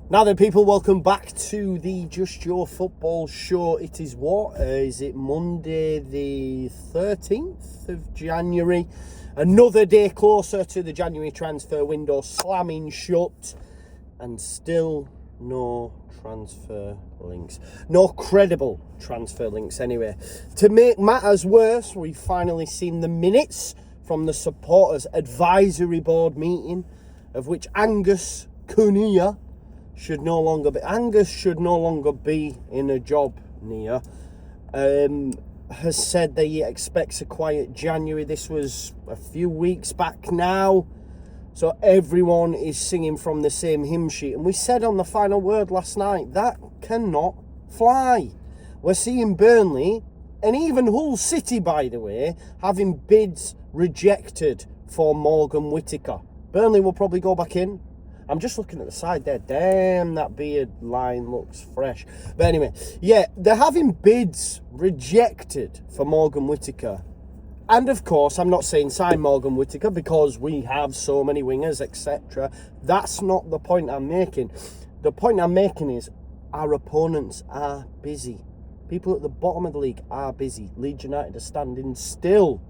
Now then, people, welcome back to the Just Joe Football Show. It is what? Is it Monday the 13th of January? Another day closer to the January transfer window slamming shut. And still no transfer links. No credible transfer links anyway. To make matters worse, we've finally seen the minutes from the supporters advisory board meeting, of which Angus should no longer be in a job near. Has said that he expects a quiet January. This was a few weeks back now. So everyone is singing from the same hymn sheet. And we said on the final word last night, that cannot fly. We're seeing Burnley and even Hull City, by the way, having bids rejected for Morgan Whitaker. Burnley will probably go back in. I'm just looking at the side there. Damn, that beard line looks fresh. But anyway, yeah, they're having bids rejected for Morgan Whitaker. And of course, I'm not saying sign Morgan Whitaker because we have so many wingers, etc. That's not the point I'm making. The point I'm making is our opponents are busy. People at the bottom of the league are busy. Leeds United are standing still.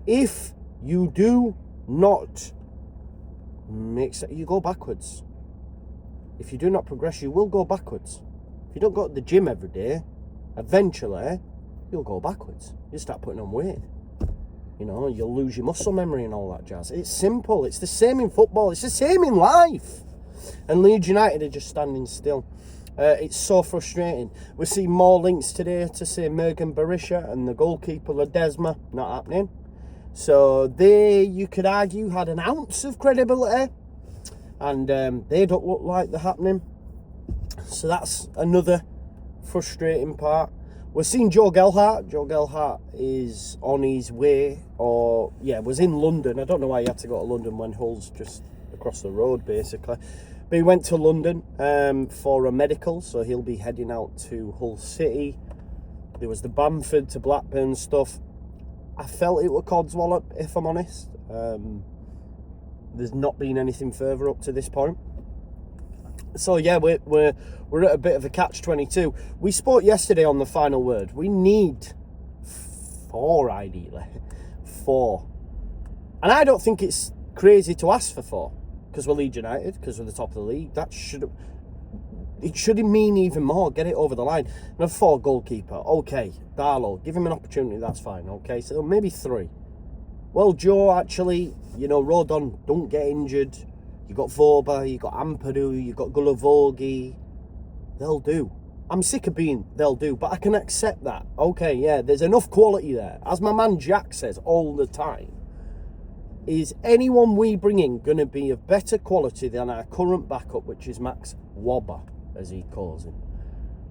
If you do not you go backwards. If you do not progress, you will go backwards. If you don't go to the gym every day, eventually you'll go backwards. You start putting on weight. You know, you'll lose your muscle memory and all that jazz. It's simple. It's the same in football. It's the same in life. And Leeds United are just standing still. It's so frustrating. We're seeing more links today to say Mergen Berisha and the goalkeeper Ledesma. Not happening. So they, you could argue, had an ounce of credibility. And they don't look like they're happening. So that's another frustrating part. We're seeing Joe Gelhardt. Joe Gelhardt is on his way, was in London. I don't know why he had to go to London when Hull's just across the road, basically. But he went to London for a medical, so he'll be heading out to Hull City. There was the Bamford to Blackburn stuff. I felt it was Codswallop, if I'm honest. There's not been anything further up to this point. So yeah, we're at a bit of a catch-22. We spoke yesterday on the final word. We need 4, ideally. 4. And I don't think it's crazy to ask for 4. Because we're Leeds United, because we're the top of the league. It should mean even more. Get it over the line. And a 4 goalkeeper. Okay, Darlow, give him an opportunity, that's fine. Okay, so maybe 3. Well, Joe, actually, Rodon, don't get injured. You got Vorba, you got Ampadu, you got Gulavogi. They'll do. I'm sick of being they'll do, but I can accept that. Okay, yeah, there's enough quality there. As my man Jack says all the time, is anyone we bring in going to be of better quality than our current backup, which is Max Wobber, as he calls him?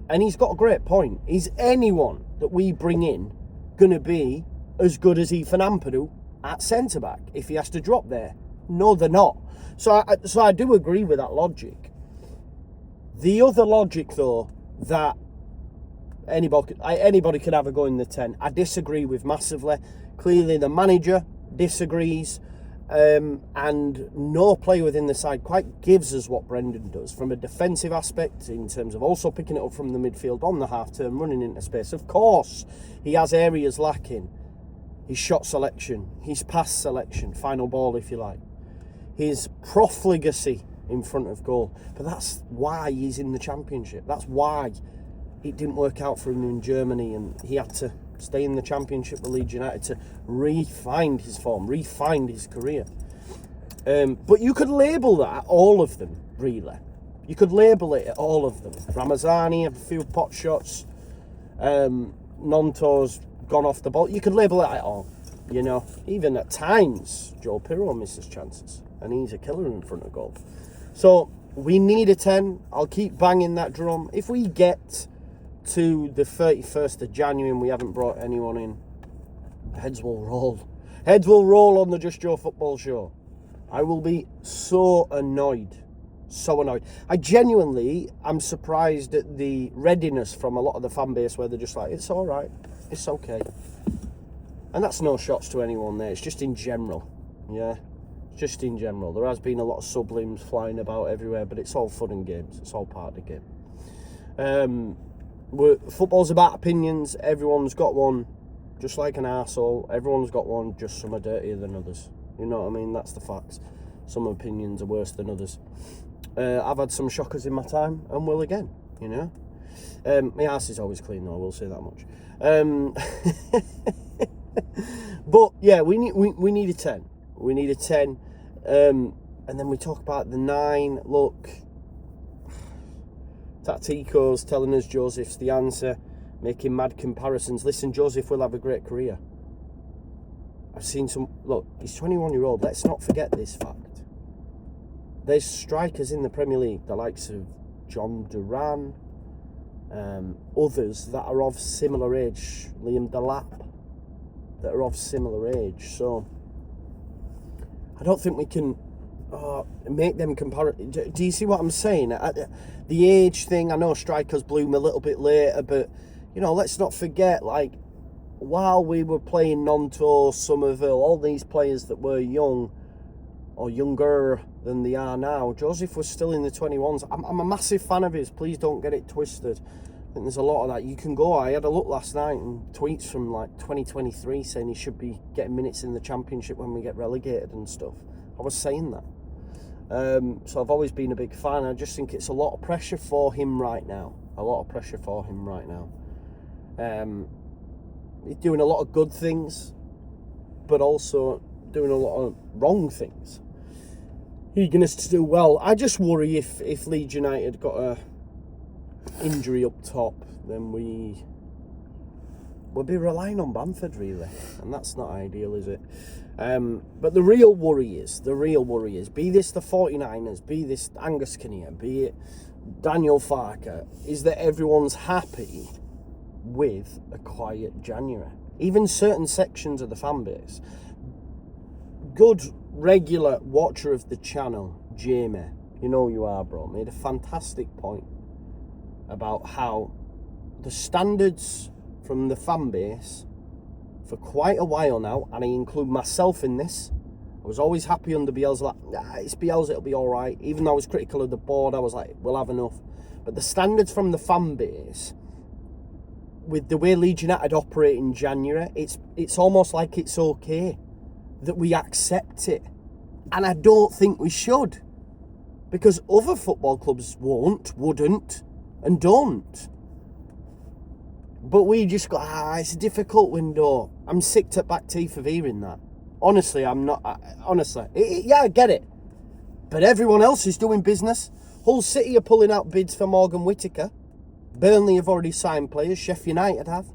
And he's got a great point. Is anyone that we bring in going to be as good as Ethan Ampadu at centre-back if he has to drop there? No, they're not. So I do agree with that logic. The other logic, though, that anybody could have a go in the 10, I disagree with massively. Clearly, the manager disagrees, and no player within the side quite gives us what Brendan does from a defensive aspect, in terms of also picking it up from the midfield on the half-turn, running into space. Of course, he has areas lacking. His shot selection, his pass selection, final ball, if you like. His profligacy in front of goal. But that's why he's in the Championship. That's why it didn't work out for him in Germany and he had to stay in the Championship with Leeds United to refine his form, refine his career. But you could label that, all of them, really. You could label it, all of them. Ramazani, a few pot shots. Nonto's gone off the ball. You could label it at all. Even at times, Joe Pirro misses chances. And he's a killer in front of goal. So, we need a 10. I'll keep banging that drum. If we get to the 31st of January and we haven't brought anyone in, heads will roll. Heads will roll on the Just Joe Football Show. I will be so annoyed. So annoyed. I genuinely am surprised at the readiness from a lot of the fan base where they're just like, it's all right. It's okay. And that's no shots to anyone there. It's just in general. Yeah. just in general. There has been a lot of sublims flying about everywhere, but it's all fun and games. It's all part of the game. Football's about opinions. Everyone's got one, just like an arsehole. Everyone's got one, just some are dirtier than others. You know what I mean? That's the facts. Some opinions are worse than others. I've had some shockers in my time, and will again, you know. My arse is always clean, though, I will say that much. But, yeah, we need a 10. We need a 10. And then we talk about the 9. Look, Tactico's telling us Joseph's the answer, making mad comparisons. Listen, Joseph will have a great career. I've seen some... Look, he's 21-year-old. Let's not forget this fact. There's strikers in the Premier League, the likes of John Duran, others that are of similar age, Liam Delap, that are of similar age. So I don't think we can make them compare. Do you see what I'm saying? The age thing, I know strikers bloom a little bit later, but, you know, let's not forget, like, while we were playing Nanto, Somerville, all these players that were young or younger than they are now, Joseph was still in the 21s. I'm a massive fan of his. Please don't get it twisted. I think there's a lot of that. You can go. I had a look last night and tweets from like 2023 saying he should be getting minutes in the Championship when we get relegated and stuff. I was saying that. So I've always been a big fan. I just think it's a lot of pressure for him right now. He's doing a lot of good things, but also doing a lot of wrong things. Eagerness to do well. I just worry if Leeds United got a injury up top, then we'll be relying on Bamford, really, and that's not ideal, is it? But the real worry is, be this the 49ers, be this Angus, be it Daniel Farker, is that everyone's happy with a quiet January. Even certain sections of the fan base. Good regular watcher of the channel, Jamie, you know you are, bro, made a fantastic point about how the standards from the fan base for quite a while now, and I include myself in this, I was always happy under Bielsa, like, it's Bielsa, it'll be alright. Even though I was critical of the board, I was like, we'll have enough. But the standards from the fan base, with the way Leeds United operate in January, it's almost like it's okay that we accept it. And I don't think we should. Because other football clubs wouldn't, and don't. But we just go, it's a difficult window. I'm sick to back teeth of hearing that. Honestly, I'm not. Yeah, I get it. But everyone else is doing business. Hull City are pulling out bids for Morgan Whitaker. Burnley have already signed players. Sheffield United have.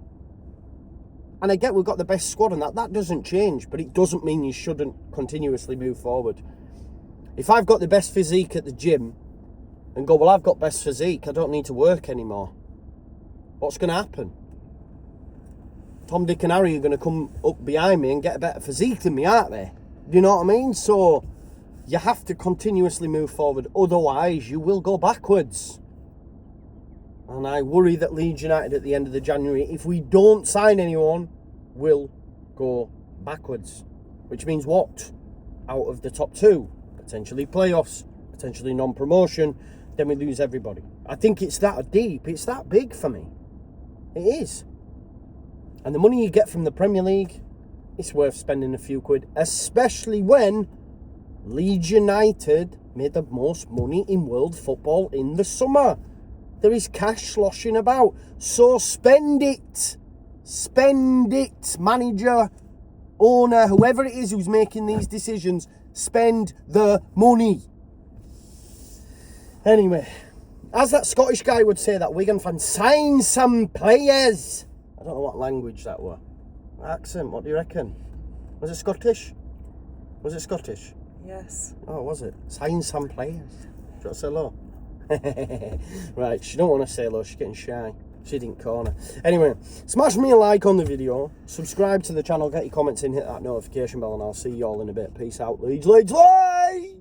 And I get we've got the best squad and that doesn't change, but it doesn't mean you shouldn't continuously move forward. If I've got the best physique at the gym and go, well, I've got best physique, I don't need to work anymore. What's going to happen? Tom, Dick and Harry are going to come up behind me and get a better physique than me, aren't they? Do you know what I mean? So you have to continuously move forward. Otherwise, you will go backwards. And I worry that Leeds United at the end of the January, if we don't sign anyone, will go backwards. Which means what? Out of the top 2, potentially playoffs, potentially non-promotion, then we lose everybody. I think it's that deep, it's that big for me. It is. And the money you get from the Premier League, it's worth spending a few quid, especially when Leeds United made the most money in world football in the summer. There is cash sloshing about. So spend it. Spend it. Manager, owner, whoever it is who's making these decisions, spend the money. Anyway, as that Scottish guy would say, that Wigan fan, sign some players. I don't know what language that were. Accent, what do you reckon? Was it Scottish? Was it Scottish? Yes. Oh, was it? Sign some players. Do you want to say hello? Right, she don't want to say hello, she's getting shy. She didn't corner. Anyway, smash me a like on the video, subscribe to the channel, get your comments in, hit that notification bell, and I'll see you all in a bit. Peace out, Leeds, Leeds, Leeds!